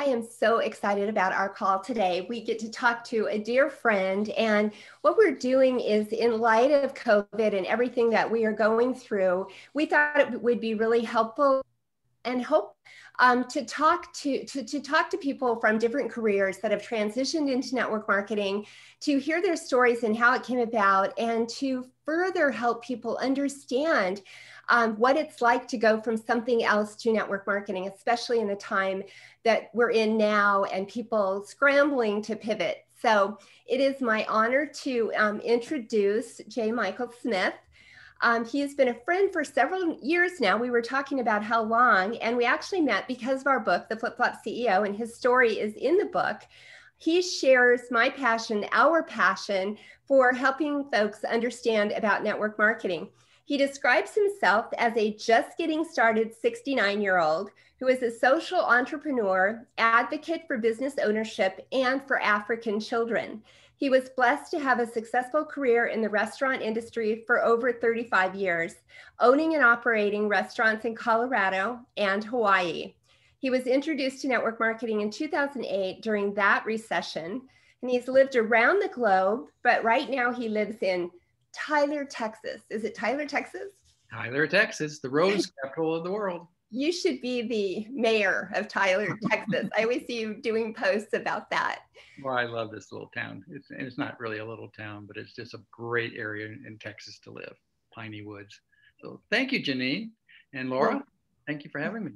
I am so excited about our call today. We get to talk to a dear friend, and what we're doing is, in light of COVID and everything that we are going through, we thought it would be really helpful and hope to talk to people from different careers that have transitioned into network marketing, to hear their stories and how it came about, and to further help people understand what it's like to go from something else to network marketing, especially in the time that we're in now and people scrambling to pivot. So it is my honor to introduce J. Michael Smith. He has been a friend for several years now. We were talking about how long, and we actually met because of our book, The Flip Flop CEO, and his story is in the book. He shares my passion, our passion, for helping folks understand about network marketing. He describes himself as a just getting started 69-year-old who is a social entrepreneur, advocate for business ownership, and for African children. He was blessed to have a successful career in the restaurant industry for over 35 years, owning and operating restaurants in Colorado and Hawaii. He was introduced to network marketing in 2008 during that recession, and he's lived around the globe, but right now he lives in Tyler, Texas. Is it Tyler, Texas? Tyler, Texas, the rose capital of the world. You should be the mayor of Tyler, Texas. I always see you doing posts about that. Well, I love this little town. It's not really a little town, but it's just a great area in Texas to live, piney woods. So thank you, Janine and Laura. Well, thank you for having me.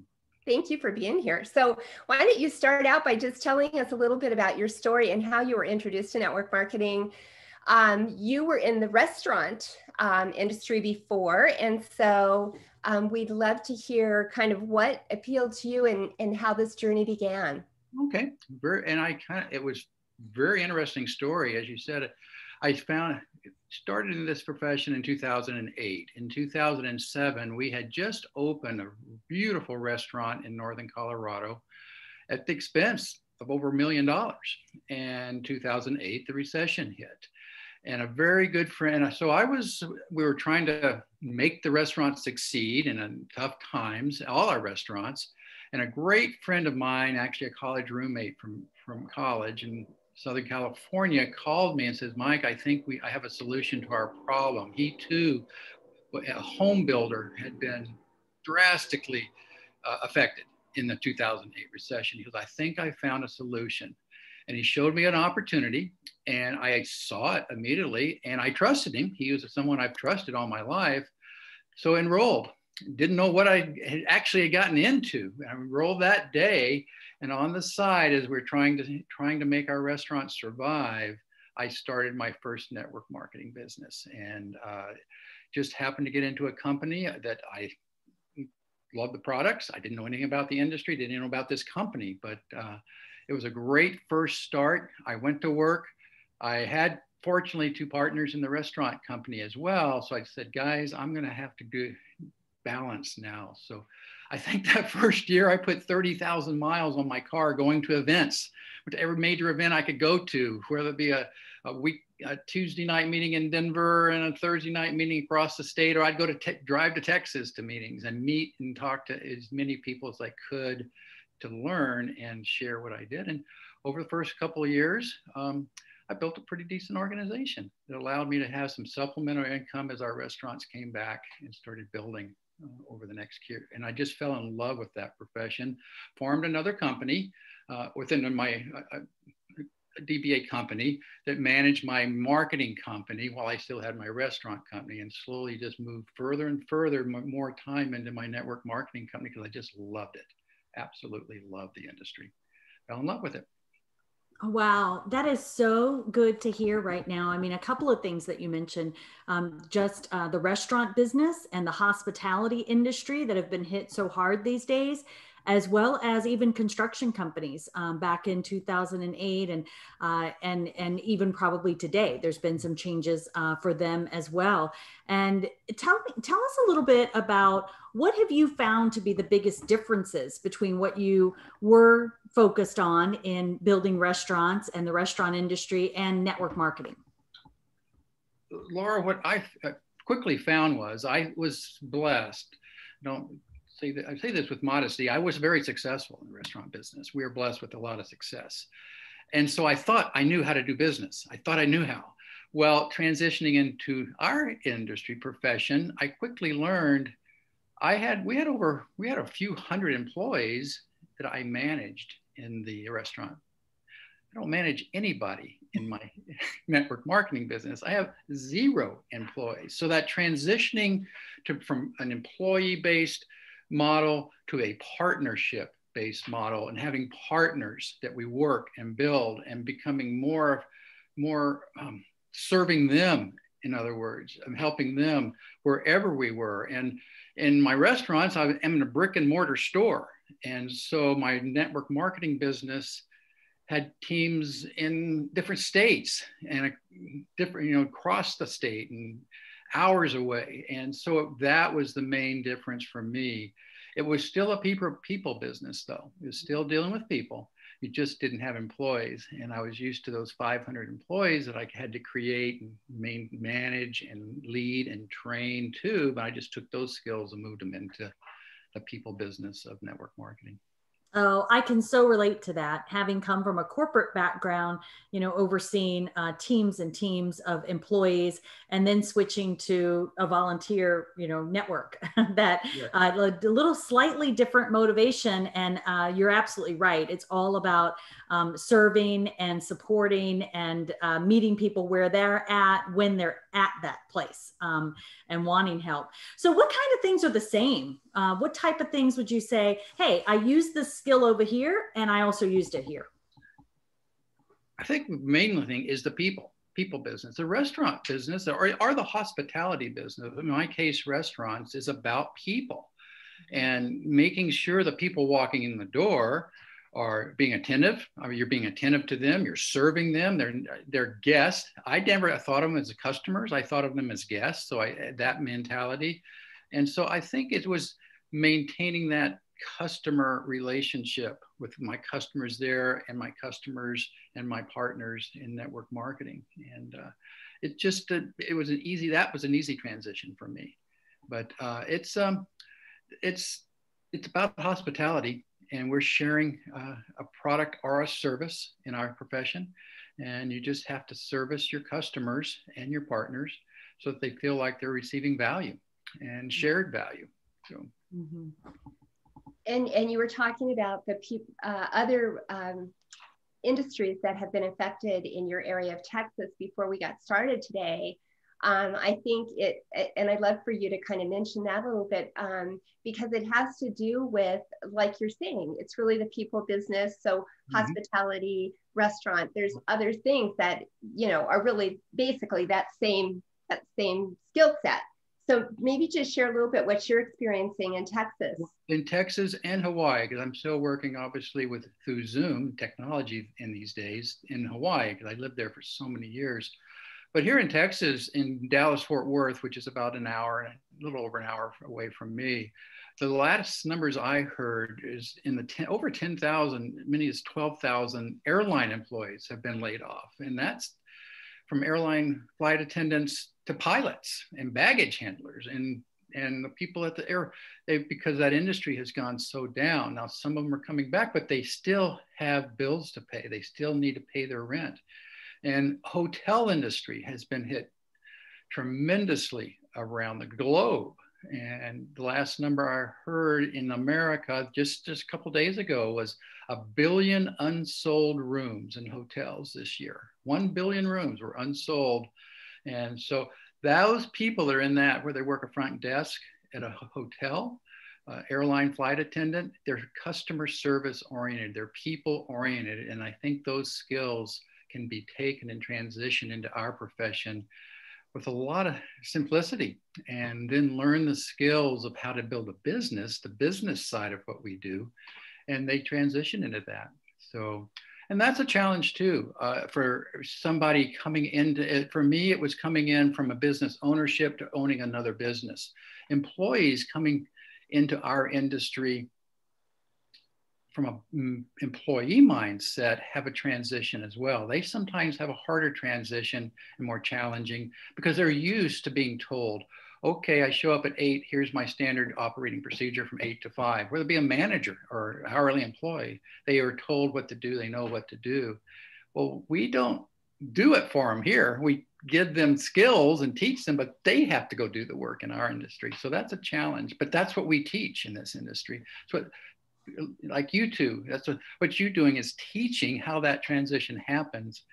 Thank you for being here. So why don't you start out by just telling us a little bit about your story and how you were introduced to network marketing. You were in the restaurant industry before, and so we'd love to hear kind of what appealed to you and how this journey began. Okay, it was very interesting story. As you said, I started in this profession in 2008. In 2007, we had just opened a beautiful restaurant in northern Colorado at the expense of over $1 million. And 2008, the recession hit. And a very good friend. So we were trying to make the restaurant succeed in tough times, all our restaurants. And a great friend of mine, actually a college roommate from college in Southern California, called me and says, Mike, I think I have a solution to our problem. He too, a home builder, had been drastically affected in the 2008 recession. He goes, I think I found a solution. And he showed me an opportunity, and I saw it immediately, and I trusted him. He was someone I've trusted all my life. So enrolled, didn't know what I had actually gotten into. I enrolled that day, and on the side, as we're trying to make our restaurant survive, I started my first network marketing business, and just happened to get into a company that I loved the products. I didn't know anything about the industry, didn't know about this company, but it was a great first start. I went to work. I had, fortunately, 2 partners in the restaurant company as well. So I said, guys, I'm going to have to do balance now. So I think that first year I put 30,000 miles on my car going to events, to every major event I could go to, whether it be a Tuesday night meeting in Denver and a Thursday night meeting across the state, or I'd go to drive to Texas to meetings and meet and talk to as many people as I could, to learn and share what I did. And over the first couple of years, I built a pretty decent organization that allowed me to have some supplementary income as our restaurants came back and started building over the next year. And I just fell in love with that profession, formed another company within my DBA company that managed my marketing company while I still had my restaurant company, and slowly just moved further and further, more time into my network marketing company because I just loved it. Absolutely love the industry. Fell in love with it. Wow, that is so good to hear right now. I mean, a couple of things that you mentioned, just the restaurant business and the hospitality industry that have been hit so hard these days, as well as even construction companies back in 2008 and even probably today. There's been some changes for them as well. And tell us a little bit about what have you found to be the biggest differences between what you were focused on in building restaurants and the restaurant industry and network marketing? Laura, what I quickly found was I was blessed. I say this with modesty. I was very successful in the restaurant business. We were blessed with a lot of success. And so I thought I knew how to do business. I thought I knew how. Well, transitioning into our industry profession, I quickly learned we had a few hundred employees that I managed in the restaurant. I don't manage anybody in my network marketing business. I have 0 employees. So that transitioning from an employee-based model to a partnership-based model, and having partners that we work and build, and becoming more serving them, in other words, and helping them wherever we were. And in my restaurants, I am in a brick and mortar store. And so my network marketing business had teams in different states and across the state and hours away. And so that was the main difference for me. It was still a people business, though. It was still dealing with people. You just didn't have employees. And I was used to those 500 employees that I had to create and manage and lead and train too. But I just took those skills and moved them into the people business of network marketing. Oh, I can so relate to that. Having come from a corporate background, overseeing teams and teams of employees, and then switching to a volunteer, network that a little slightly different motivation. And you're absolutely right. It's all about serving and supporting and meeting people where they're at when they're at that place, and wanting help. So what kind of things are the same? What type of things would you say, hey, I used this skill over here and I also used it here? I think the main thing is the people business. The restaurant business or the hospitality business, in my case, restaurants, is about people and making sure the people walking in the door are being attentive. I mean, you're being attentive to them. You're serving them. They're guests. I never thought of them as customers. I thought of them as guests. So that mentality. And so I think it was maintaining that customer relationship with my customers there and my customers and my partners in network marketing. And it was an easy transition for me. But it's about hospitality. And we're sharing a product or a service in our profession. And you just have to service your customers and your partners so that they feel like they're receiving value and shared value. So. Mm-hmm. And you were talking about the other industries that have been affected in your area of Texas before we got started today. I think and I'd love for you to kind of mention that a little bit, because it has to do with, like you're saying, it's really the people business. So mm-hmm. Hospitality, restaurant, there's other things that, are really basically that same skill set. So maybe just share a little bit what you're experiencing in Texas. In Texas and Hawaii, because I'm still working obviously through Zoom technology in these days in Hawaii, because I lived there for so many years. But here in Texas, in Dallas-Fort Worth, which is about an hour, a little over an hour away from me, the last numbers I heard is over 10,000, many as 12,000 airline employees have been laid off. And that's from airline flight attendants to pilots and baggage handlers and the people at the because that industry has gone so down. Now, some of them are coming back, but they still have bills to pay. They still need to pay their rent. And hotel industry has been hit tremendously around the globe. And the last number I heard in America just a couple of days ago was 1 billion unsold rooms in hotels this year. 1 billion rooms were unsold. And so those people that are in that, where they work a front desk at a hotel, airline flight attendant, they're customer service oriented, they're people oriented. And I think those skills can be taken and transitioned into our profession with a lot of simplicity, and then learn the skills of how to build a business, the business side of what we do, and they transition into that. So, and that's a challenge too, for somebody coming into it. For me, it was coming in from a business ownership to owning another business. Employees coming into our industry from an employee mindset have a transition as well. They sometimes have a harder transition and more challenging because they're used to being told, okay, I show up at 8, here's my standard operating procedure from 8 to 5. Whether it be a manager or hourly employee, they are told what to do, they know what to do. Well, we don't do it for them here. We give them skills and teach them, but they have to go do the work in our industry. So that's a challenge, but that's what we teach in this industry. So like you two, that's what you're doing is teaching how that transition happens.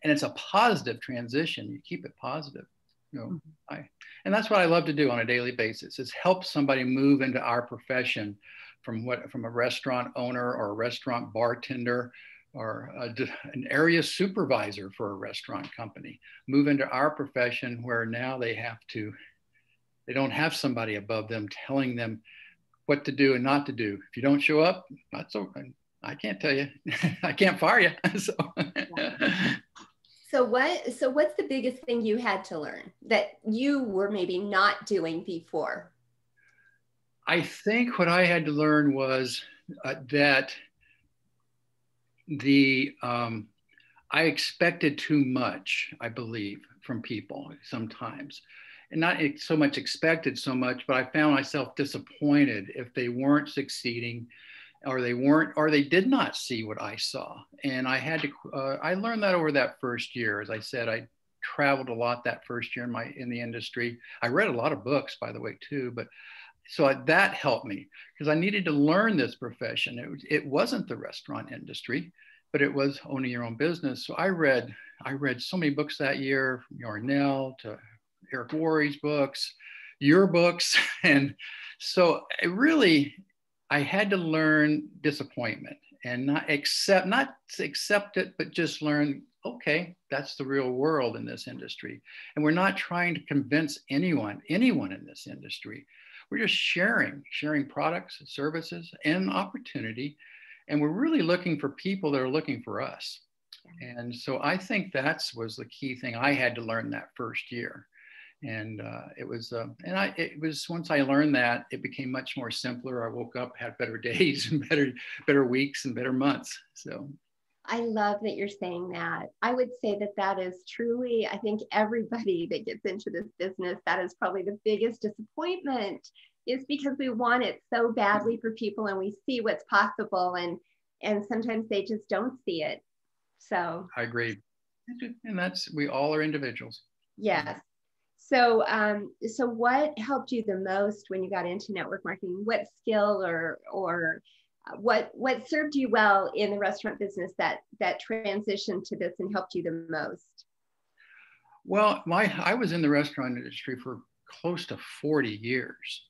And it's a positive transition. You keep it positive. You know, and that's what I love to do on a daily basis, is help somebody move into our profession from a restaurant owner or a restaurant bartender or an area supervisor for a restaurant company, move into our profession where now they don't have somebody above them telling them what to do and not to do. If you don't show up, that's okay. I can't tell you. I can't fire you. So what's the biggest thing you had to learn that you were maybe not doing before? I think what I had to learn was that I expected too much, I believe, from people sometimes. And not so much expected so much, but I found myself disappointed if they weren't succeeding, or they did not see what I saw. And I learned that over that first year. As I said, I traveled a lot that first year in the industry. I read a lot of books, by the way, too, but so that helped me because I needed to learn this profession. It wasn't the restaurant industry, but it was owning your own business. So I read so many books that year, from Yarnell to Eric Worre's books, your books. And so I had to learn disappointment and not accept it, but just learn, okay, that's the real world in this industry. And we're not trying to convince anyone in this industry. We're just sharing products, services, and opportunity. And we're really looking for people that are looking for us. And so I think that was the key thing I had to learn that first year. And it was once I learned that, it became much more simpler. I woke up, had better days and better weeks and better months. So I love that you're saying that. I would say that is truly, I think everybody that gets into this business, that is probably the biggest disappointment, is because we want it so badly for people and we see what's possible, and sometimes they just don't see it. So I agree. And we all are individuals. Yes. So, so what helped you the most when you got into network marketing? What skill or what served you well in the restaurant business that transitioned to this and helped you the most? Well, I was in the restaurant industry for close to 40 years,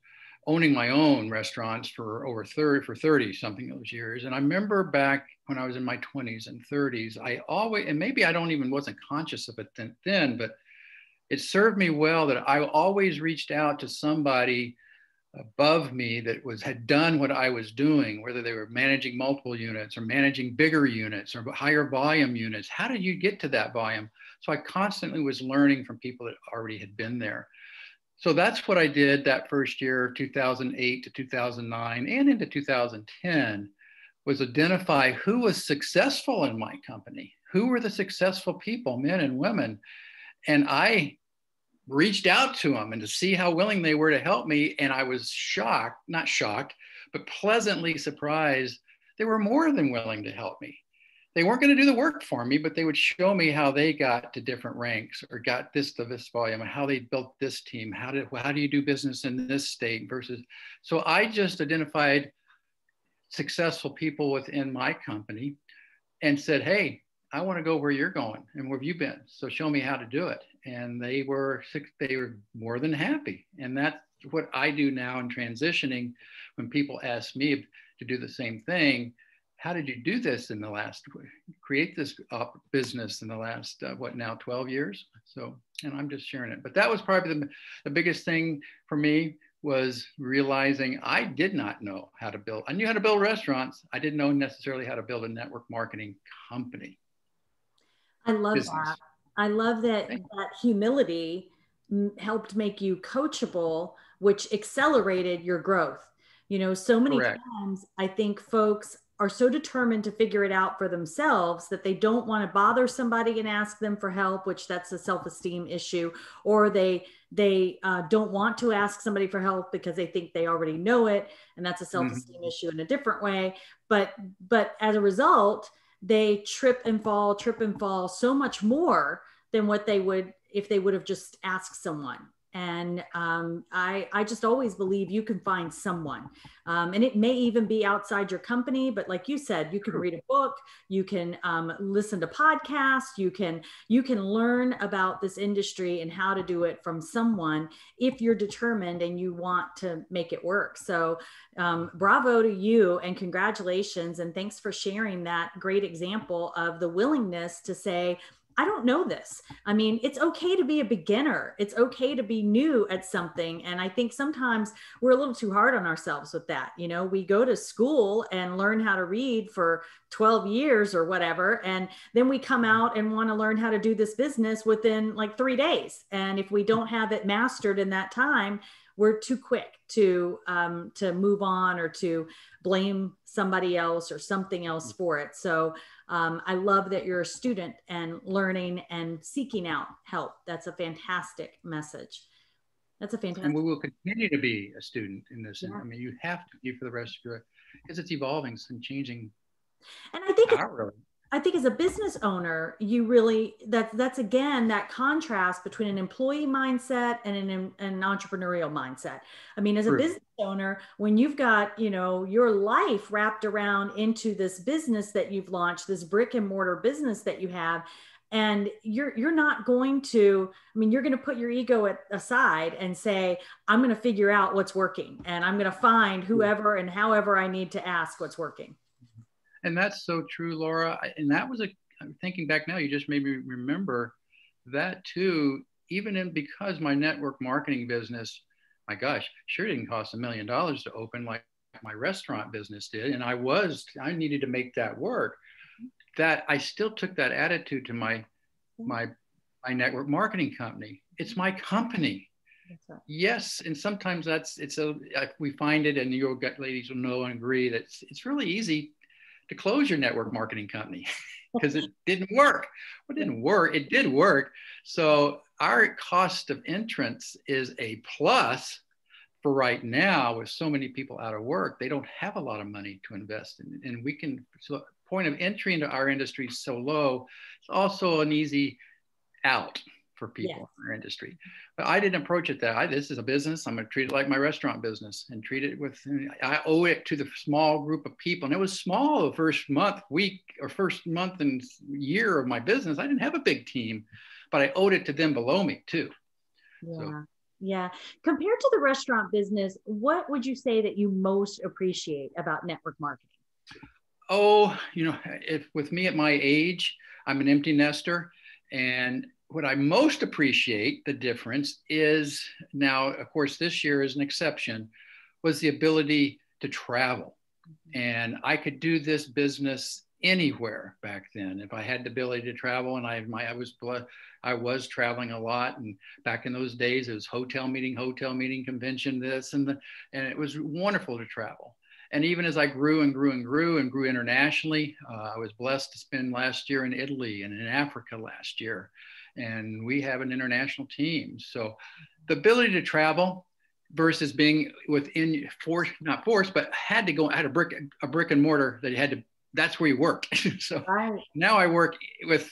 owning my own restaurants for over 30 something those years. And I remember back when I was in my 20s and 30s, and maybe I wasn't conscious of it then, but it served me well that I always reached out to somebody above me that had done what I was doing, whether they were managing multiple units or managing bigger units or higher volume units. How did you get to that volume? So I constantly was learning from people that already had been there. So that's what I did that first year, 2008 to 2009 and into 2010, was identify who was successful in my company. Who were the successful people, men and women? And I reached out to them and to see how willing they were to help me. And I was not shocked, but pleasantly surprised. They were more than willing to help me. They weren't going to do the work for me, but they would show me how they got to different ranks or got this to this volume and how they built this team. How do you do business in this state versus? So I just identified successful people within my company and said, hey, I want to go where you're going and where have you been? So show me how to do it. And they were more than happy. And that's what I do now in transitioning. When people ask me to do the same thing, how did you do this create this business in the last, 12 years? So, and I'm just sharing it. But that was probably the biggest thing for me, was realizing I did not know how to build. I knew how to build restaurants. I didn't know necessarily how to build a network marketing company. I love that. I love that humility helped make you coachable, which accelerated your growth. So many Correct. times I think folks are so determined to figure it out for themselves that they don't want to bother somebody and ask them for help, which that's a self-esteem issue, or they don't want to ask somebody for help because they think they already know it, and that's a self-esteem issue in a different way. But as a result, they trip and fall so much more than what they would if they would have just asked someone. And I just always believe you can find someone. And it may even be outside your company, but like you said, you can read a book, you can listen to podcasts, you can learn about this industry and how to do it from someone if you're determined and you want to make it work. So bravo to you and congratulations. And thanks for sharing that great example of the willingness to say, I don't know this. I mean, it's okay to be a beginner. It's okay to be new at something. And I think sometimes we're a little too hard on ourselves with that. You know, we go to school and learn how to read for 12 years or whatever. And then we come out and want to learn how to do this business within like 3 days. And if we don't have it mastered in that time, we're too quick to move on or to blame somebody else or something else for it. So I love that you're a student and learning and seeking out help. That's a fantastic message. That's a fantastic. And we will continue to be a student in this. Yeah. I mean, you have to be for the rest of your, because it's evolving and changing. And I think as a business owner, you really, that's again, that contrast between an employee mindset and an entrepreneurial mindset. I mean, as a business owner, when you've got, you know, your life wrapped around into this business that you've launched, this brick and mortar business that you have, and you're not going to, I mean, you're going to put your ego aside and say, I'm going to figure out what's working and I'm going to find whoever and however I need to ask what's working. And that's so true, Laura. And that was I'm thinking back now, you just made me remember that too, because my network marketing business, my gosh, sure didn't cost $1 million to open like my restaurant business did. And I needed to make that work. That I still took that attitude to my network marketing company. It's my company. Right. Yes. And sometimes we find it, and you ladies will know and agree that it's really easy to close your network marketing company because it didn't work. Well, it didn't work. It did work. So our cost of entrance is a plus for right now. With so many people out of work, they don't have a lot of money to invest in. And so point of entry into our industry is so low. It's also an easy out for people in our industry. But I didn't approach it this is a business. I'm going to treat it like my restaurant business and treat it I owe it to the small group of people. And it was small the first month and year of my business. I didn't have a big team, but I owed it to them below me too. Yeah. Compared to the restaurant business, what would you say that you most appreciate about network marketing? Oh, you know, with me at my age, I'm an empty nester, and what I most appreciate the difference is now, of course, this year is an exception, was the ability to travel. And I could do this business anywhere back then if I had the ability to travel. And I was traveling a lot. And back in those days, it was hotel meeting, convention, this and it was wonderful to travel. And even as I grew internationally, I was blessed to spend last year in Italy and in Africa last year. And we have an international team. So the ability to travel versus being within not forced, but had to go, I had a brick and mortar that that's where you work. So now I work with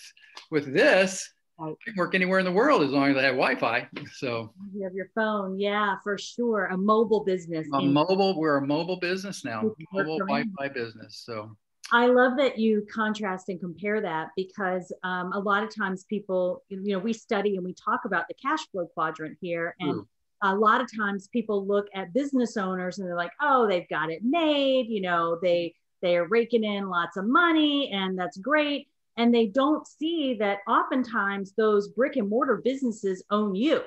this. I can work anywhere in the world as long as I have Wi-Fi. So you have your phone. Yeah, for sure. A mobile business. We're a mobile business now, mobile Wi-Fi business. So I love that you contrast and compare that because a lot of times people, you know, we study and we talk about the cash flow quadrant here. And a lot of times people look at business owners and they're like, oh, they've got it made, you know, they are raking in lots of money and that's great. And they don't see that oftentimes those brick and mortar businesses own you.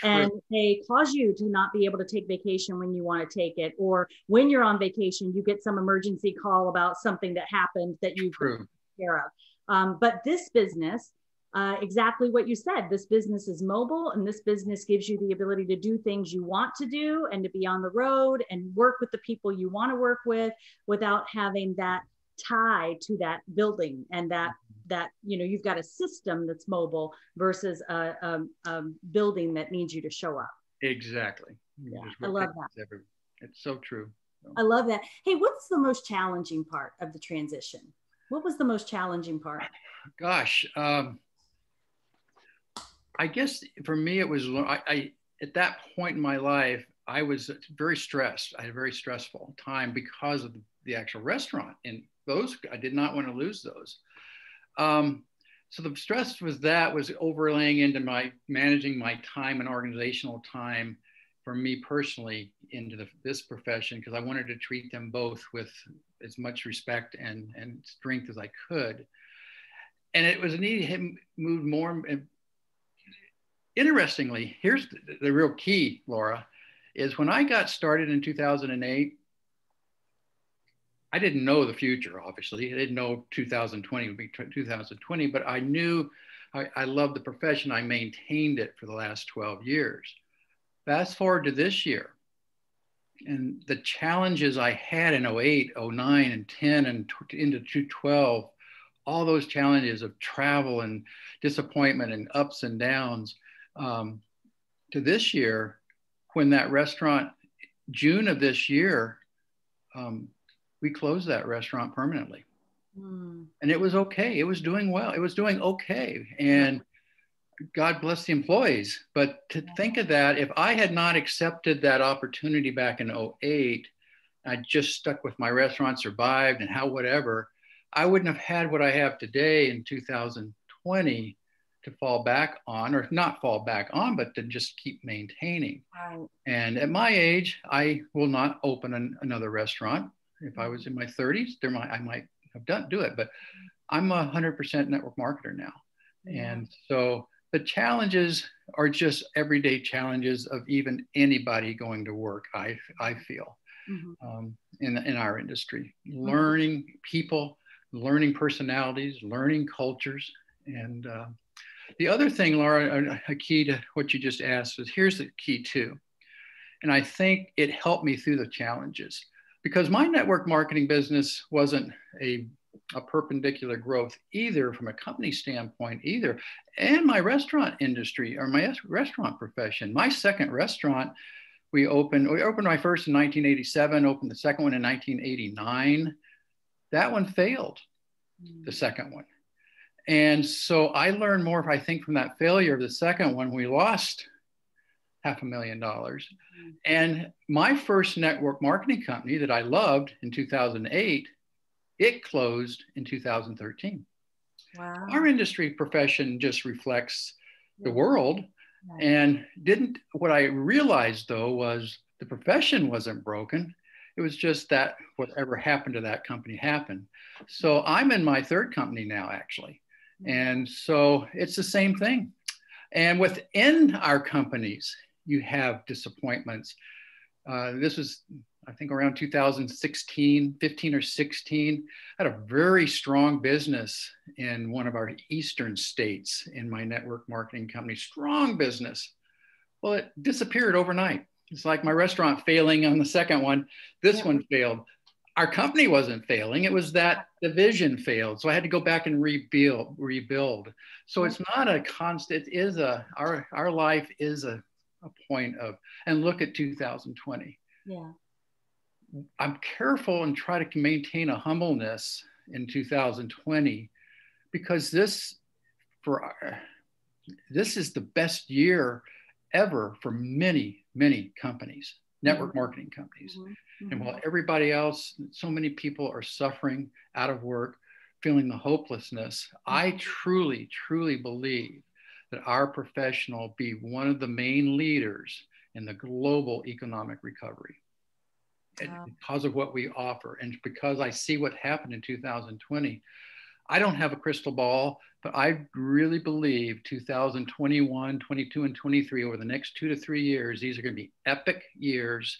And they cause you to not be able to take vacation when you want to take it. Or when you're on vacation, you get some emergency call about something that happened that you took care of. But this business, exactly what you said, this business is mobile and this business gives you the ability to do things you want to do and to be on the road and work with the people you want to work with without having that tie to that building, and that you've got a system that's mobile versus a building that needs you to show up. Exactly. Yeah, I love that. It's so true. I love that. Hey, what's the most challenging part of the transition? What was the most challenging part? Gosh, I guess for me, it was, I at that point in my life, I was very stressed. I had a very stressful time because of the actual restaurant, and those, I did not want to lose those. So the stress was overlaying into my managing my time and organizational time for me personally into this profession, because I wanted to treat them both with as much respect and strength as I could. And it was needed to move more. Interestingly, here's the real key, Laura, is when I got started in 2008, I didn't know the future, obviously. I didn't know 2020 would be 2020, but I knew I loved the profession. I maintained it for the last 12 years. Fast forward to this year, and the challenges I had in 08, 09, and 10, and into 2012, all those challenges of travel and disappointment and ups and downs, to this year, when that restaurant, June of this year, we closed that restaurant permanently. And it was okay. It was doing well. It was doing okay. And God bless the employees. But to think of that, if I had not accepted that opportunity back in 08, I just stuck with my restaurant, survived, and whatever, I wouldn't have had what I have today in 2020 to fall back on, or not fall back on, but to just keep maintaining. Right. And at my age, I will not open another restaurant. If I was in my 30s, I might have do it, but I'm 100% network marketer now. And so the challenges are just everyday challenges of even anybody going to work, I feel, in our industry. Learning people, learning personalities, learning cultures. And the other thing, Laura, a key to what you just asked is, here's the key too. And I think it helped me through the challenges, because my network marketing business wasn't a perpendicular growth either from a company standpoint either. And my restaurant industry, or my restaurant profession, my second restaurant, we opened my first in 1987, opened the second one in 1989. That one failed, the second one. And so I learned more, I think, from that failure of the second one. We lost $500,000. And my first network marketing company that I loved in 2008, it closed in 2013. Wow. Our industry profession just reflects the world. And what I realized though was the profession wasn't broken. It was just that whatever happened to that company happened. So I'm in my third company now, actually. And so it's the same thing. And within our companies, you have disappointments. This was, I think, around 2016, 15 or 16. I had a very strong business in one of our eastern states in my network marketing company, strong business. Well, it disappeared overnight. It's like my restaurant failing on the second one. This one failed. Our company wasn't failing. It was that division failed. So I had to go back and rebuild. So it's not a constant, it is our life is a point of, and look at 2020. Yeah. I'm careful and try to maintain a humbleness in 2020, because this is the best year ever for many, many companies, network marketing companies. And while everybody else, so many people are suffering, out of work, feeling the hopelessness, I truly, truly believe that our profession will be one of the main leaders in the global economic recovery. Because of what we offer, and because I see what happened in 2020. I don't have a crystal ball, but I really believe 2021, 22, and 23, over the next 2 to 3 years, these are going to be epic years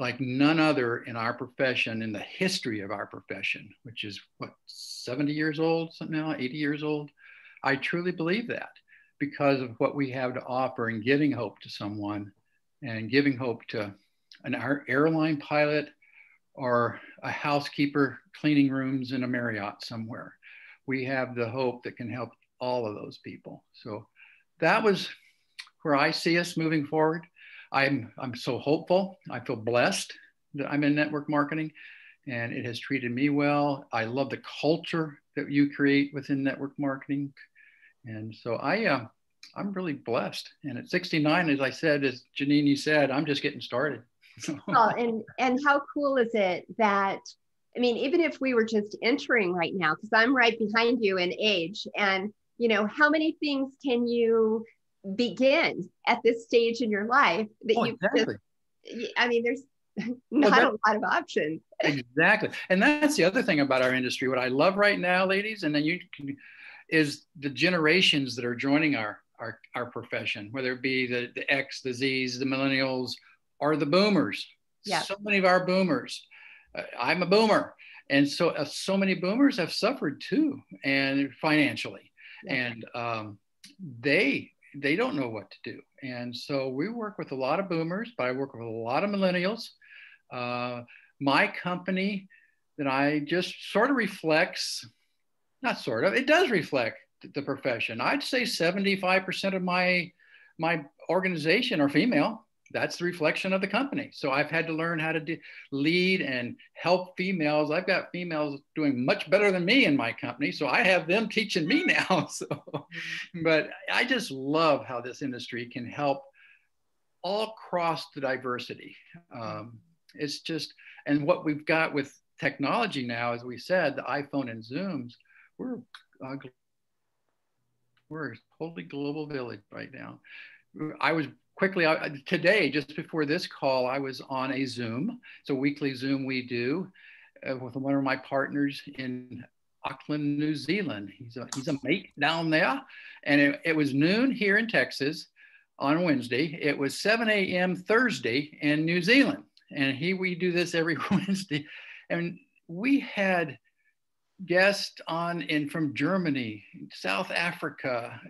like none other in our profession, in the history of our profession, which is 70 years old, something now, 80 years old. I truly believe that, because of what we have to offer and giving hope to someone, and giving hope to an airline pilot, or a housekeeper cleaning rooms in a Marriott somewhere. We have the hope that can help all of those people. So that was where I see us moving forward. I'm so hopeful. I feel blessed that I'm in network marketing, and it has treated me well. I love the culture that you create within network marketing. And so I'm really blessed. And at 69, as I said, as Janine, you said, I'm just getting started. Well, and how cool is it that, I mean, even if we were just entering right now, because I'm right behind you in age, and you know, how many things can you begin at this stage in your life that you exactly. just, I mean, there's not a lot of options. Exactly. And that's the other thing about our industry. What I love right now, ladies, and then is the generations that are joining our profession, whether it be the X, the Zs, the millennials, or the boomers. Yeah. So many of our boomers. I'm a boomer. And so many boomers have suffered too, and financially. Yeah. And they don't know what to do. And so we work with a lot of boomers, but I work with a lot of millennials. My company that I just sort of reflects, not sort of, it does reflect the profession. I'd say 75% of my organization are female. That's the reflection of the company. So I've had to learn how to lead and help females. I've got females doing much better than me in my company. So I have them teaching me now. So, but I just love how this industry can help all across the diversity. It's just, and what we've got with technology now, as we said, the iPhone and Zooms, we're a totally global village right now. I was quickly, today, just before this call, I was on a Zoom. It's a weekly Zoom we do with one of my partners in Auckland, New Zealand. He's a mate down there. And it was noon here in Texas on Wednesday. It was 7 a.m. Thursday in New Zealand. And we do this every Wednesday. And we had guests from Germany, South Africa,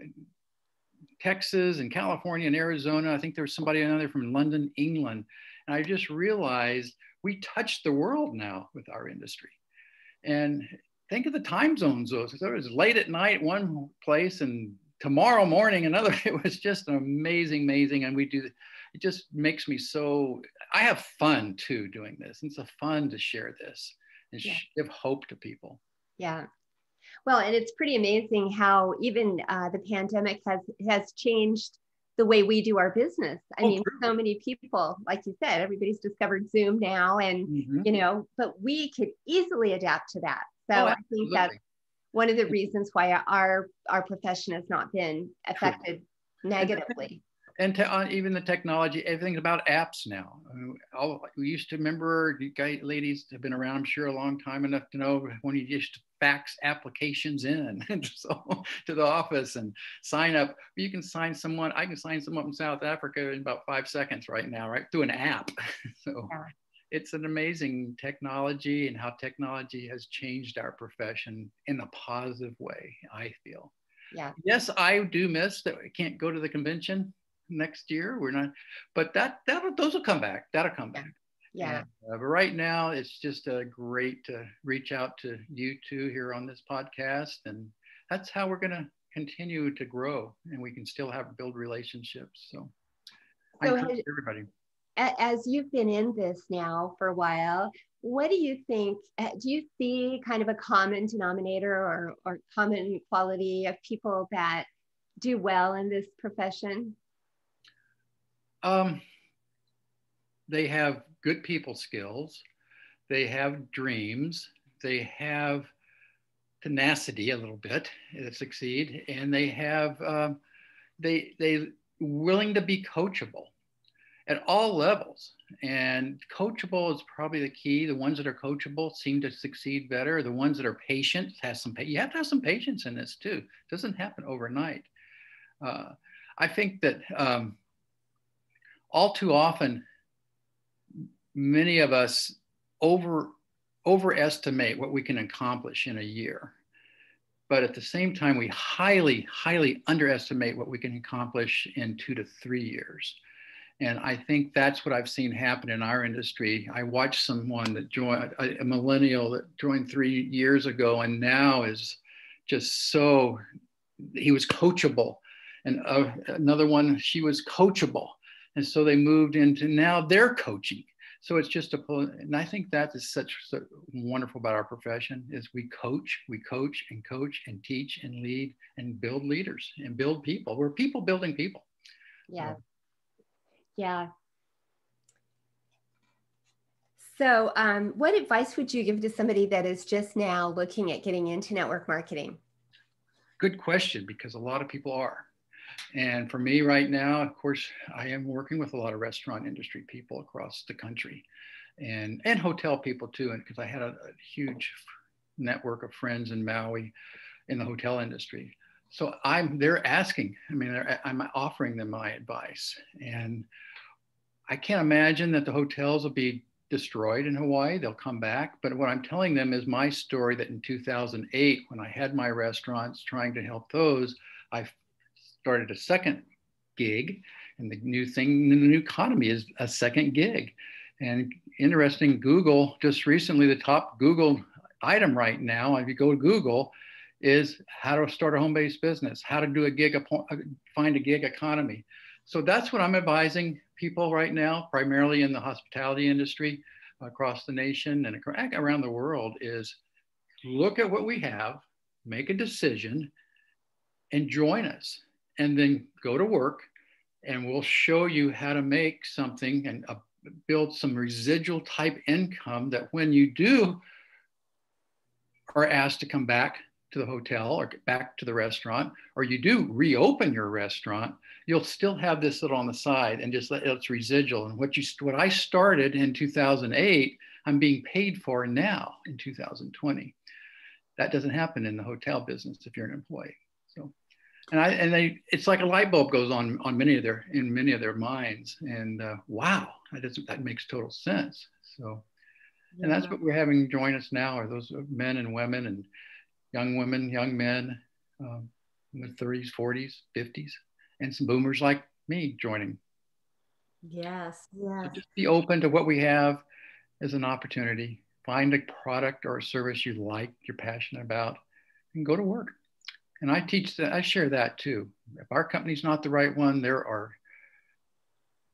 Texas and California and Arizona. I think there was somebody another from London, England. And I just realized we touched the world now with our industry. And think of the time zones. So it was late at night one place and tomorrow morning another. It was just amazing. And it just makes me I have fun too doing this. It's fun to share this and give hope to people. Yeah. Well, and it's pretty amazing how even the pandemic has changed the way we do our business. I mean, so many people, like you said, everybody's discovered Zoom now, and you know, but we could easily adapt to that. So I think that's one of the reasons why our profession has not been affected negatively. And even the technology, everything's about apps now. We used to remember, you guys, ladies have been around, I'm sure, a long time enough to know when you used to fax applications in to the office and sign up. I can sign someone in South Africa in about 5 seconds right now, right through an app. So it's an amazing technology, and how technology has changed our profession in a positive way, I feel. Yeah. Yes, I do miss that I can't go to the convention next year. We're not, but those will come back. That'll come back. Yeah. But right now, it's just great to reach out to you two here on this podcast, and that's how we're going to continue to grow, and we can still build relationships. So I encourage everybody. As you've been in this now for a while, what do you think? Do you see kind of a common denominator or common quality of people that do well in this profession? They have good people skills. They have dreams. They have tenacity a little bit to succeed, and they have they willing to be coachable at all levels. And coachable is probably the key. The ones that are coachable seem to succeed better. The ones that are patient, you have to have some patience in this too. It doesn't happen overnight. I think that all too often, many of us overestimate what we can accomplish in a year. But at the same time, we highly, highly underestimate what we can accomplish in 2 to 3 years. And I think that's what I've seen happen in our industry. I watched someone that joined, a millennial that joined 3 years ago, and now is just so, he was coachable. And another one, she was coachable. And so they moved into, now they're coaching. So it's just and I think that is such wonderful about our profession is we coach and teach and lead and build leaders and build people. We're people building people. Yeah. Yeah. So what advice would you give to somebody that is just now looking at getting into network marketing? Good question, because a lot of people are. And for me right now, of course, I am working with a lot of restaurant industry people across the country and hotel people too. And because I had a huge network of friends in Maui in the hotel industry. So they're asking, I'm offering them my advice. And I can't imagine that the hotels will be destroyed in Hawaii. They'll come back. But what I'm telling them is my story that in 2008, when I had my restaurants trying to help those, I started a second gig. And the new thing in the new economy is a second gig. And interesting, Google, just recently, the top Google item right now, if you go to Google, is how to start a home-based business, how to do find a gig economy. So that's what I'm advising people right now, primarily in the hospitality industry across the nation and around the world, is look at what we have, make a decision, and join us. And then go to work, and we'll show you how to make something and build some residual type income that when you are asked to come back to the hotel or get back to the restaurant, or you do reopen your restaurant, you'll still have this little on the side and just it's residual. And what I started in 2008, I'm being paid for now in 2020. That doesn't happen in the hotel business if you're an employee. So, it's like a light bulb goes on many of their minds, and wow, that makes total sense. So, and that's what we're having join us now are those men and women and young women, young men, in the 30s, 40s, 50s, and some boomers like me joining. Yes. So just be open to what we have as an opportunity. Find a product or a service you like, you're passionate about, and go to work. And I share that too. If our company's not the right one, there are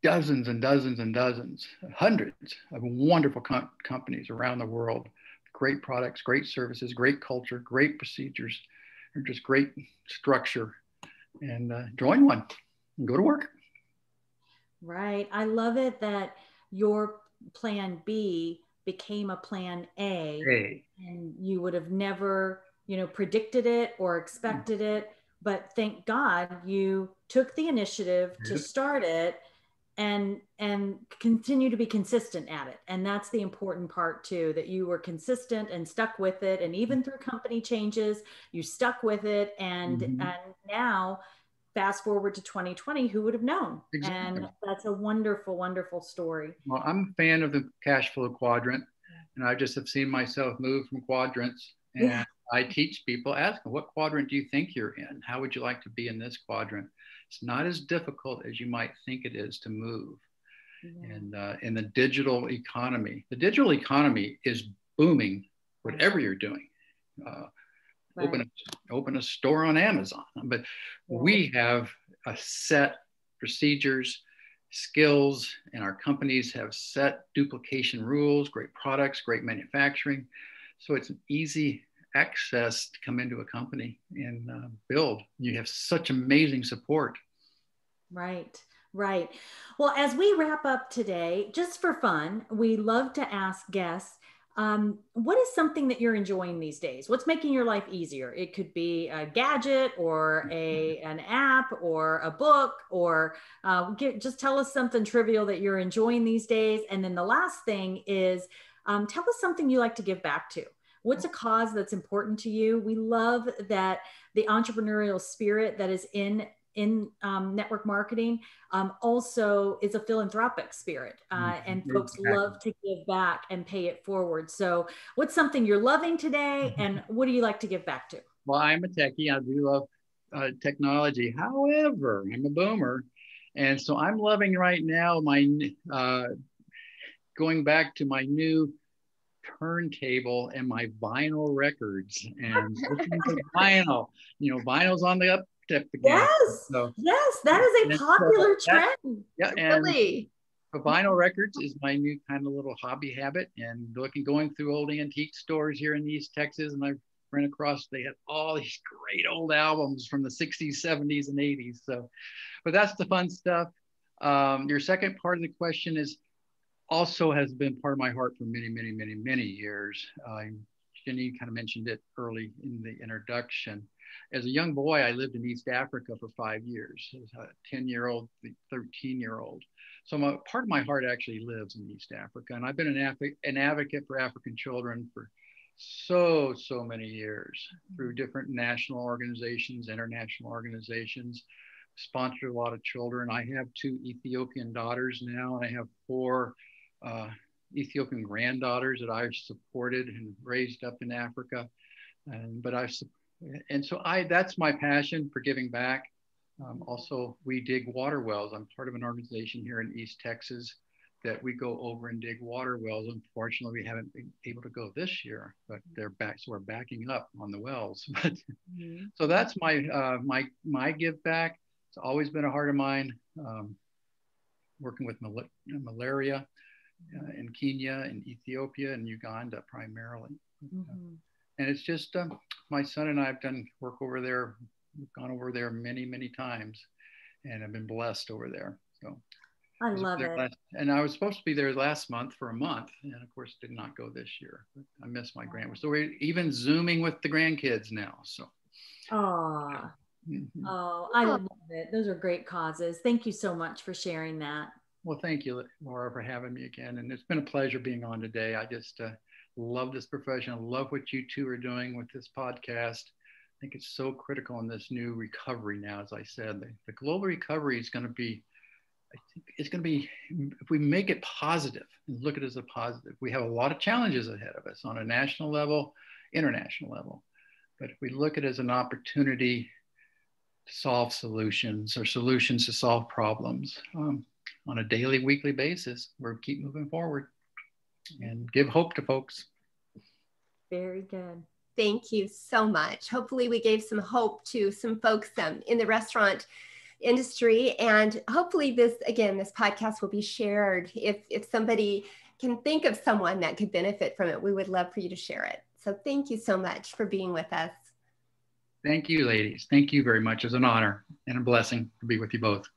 dozens and dozens and dozens, hundreds of wonderful companies around the world. Great products, great services, great culture, great procedures, or just great structure. And join one and go to work. Right. I love it that your plan B became a plan A. And you would have never, predicted it or expected it. But thank God you took the initiative to start it and continue to be consistent at it. And that's the important part too, that you were consistent and stuck with it. And even through company changes, you stuck with it. And now fast forward to 2020, who would have known? Exactly. And that's a wonderful, wonderful story. Well, I'm a fan of the cash flow quadrant, and I just have seen myself move from quadrants. And I teach people, ask them, what quadrant do you think you're in? How would you like to be in this quadrant? It's not as difficult as you might think it is to move. And in the digital economy is booming, whatever you're doing. Open a store on Amazon, but we have a set procedures, skills, and our companies have set duplication rules, great products, great manufacturing. So it's an easy access to come into a company and build. You have such amazing support. Right. Well, as we wrap up today, just for fun, we love to ask guests, what is something that you're enjoying these days? What's making your life easier? It could be a gadget or an app or a book, or just tell us something trivial that you're enjoying these days. And then the last thing is, tell us something you like to give back to. What's a cause that's important to you? We love that the entrepreneurial spirit that is in network marketing also is a philanthropic spirit, and folks love to give back and pay it forward. So what's something you're loving today, and what do you like to give back to? Well, I'm a techie. I do love technology. However, I'm a boomer, And so I'm loving right now my going back to my new turntable and my vinyl records and listening to vinyl. You know, vinyl's on the uptick again. Yes, So yes, that is a popular trend. yeah, and Really? vinyl records is my new kind of little hobby habit. And going through old antique stores here in East Texas, and I ran across, they had all these great old albums from the 60s, 70s, and 80s. So, but that's the fun stuff. Your second part of the question is also has been part of my heart for many, many, many, many years. Janine kind of mentioned it early in the introduction. As a young boy, I lived in East Africa for 5 years. As a 10-year-old, 13-year-old. So part of my heart actually lives in East Africa. And I've been an advocate for African children for so many years through different national organizations, international organizations, sponsored a lot of children. I have 2 Ethiopian daughters now, and I have 4 Ethiopian granddaughters that I've supported and raised up in Africa. That's my passion for giving back. Also, we dig water wells. I'm part of an organization here in East Texas that we go over and dig water wells. Unfortunately, we haven't been able to go this year, but they're back, so we're backing up on the wells. But so that's my give back. It's always been a heart of mine. Working with malaria in Kenya and Ethiopia and Uganda primarily. And it's just my son and I have done work over there. We've gone over there many, many times, and I've been blessed over there. So I love it. And I was supposed to be there last month for a month, and of course did not go this year. But I miss my grandkids. So we're even Zooming with the grandkids now. So. Oh, I love it. Those are great causes. Thank you so much for sharing that. Well, thank you, Laura, for having me again. And it's been a pleasure being on today. I just love this profession. I love what you two are doing with this podcast. I think it's so critical in this new recovery now. As I said, the global recovery is going to be, I think it's going to be, if we make it positive and look at it as a positive, we have a lot of challenges ahead of us on a national level, international level. But if we look at it as an opportunity to solve solutions or solutions to solve problems on a daily, weekly basis, we'll keep moving forward and give hope to folks. Very good. Thank you so much. Hopefully we gave some hope to some folks in the restaurant industry. And hopefully this podcast will be shared. If somebody can think of someone that could benefit from it, we would love for you to share it. So thank you so much for being with us. Thank you, ladies. Thank you very much. It's an honor and a blessing to be with you both.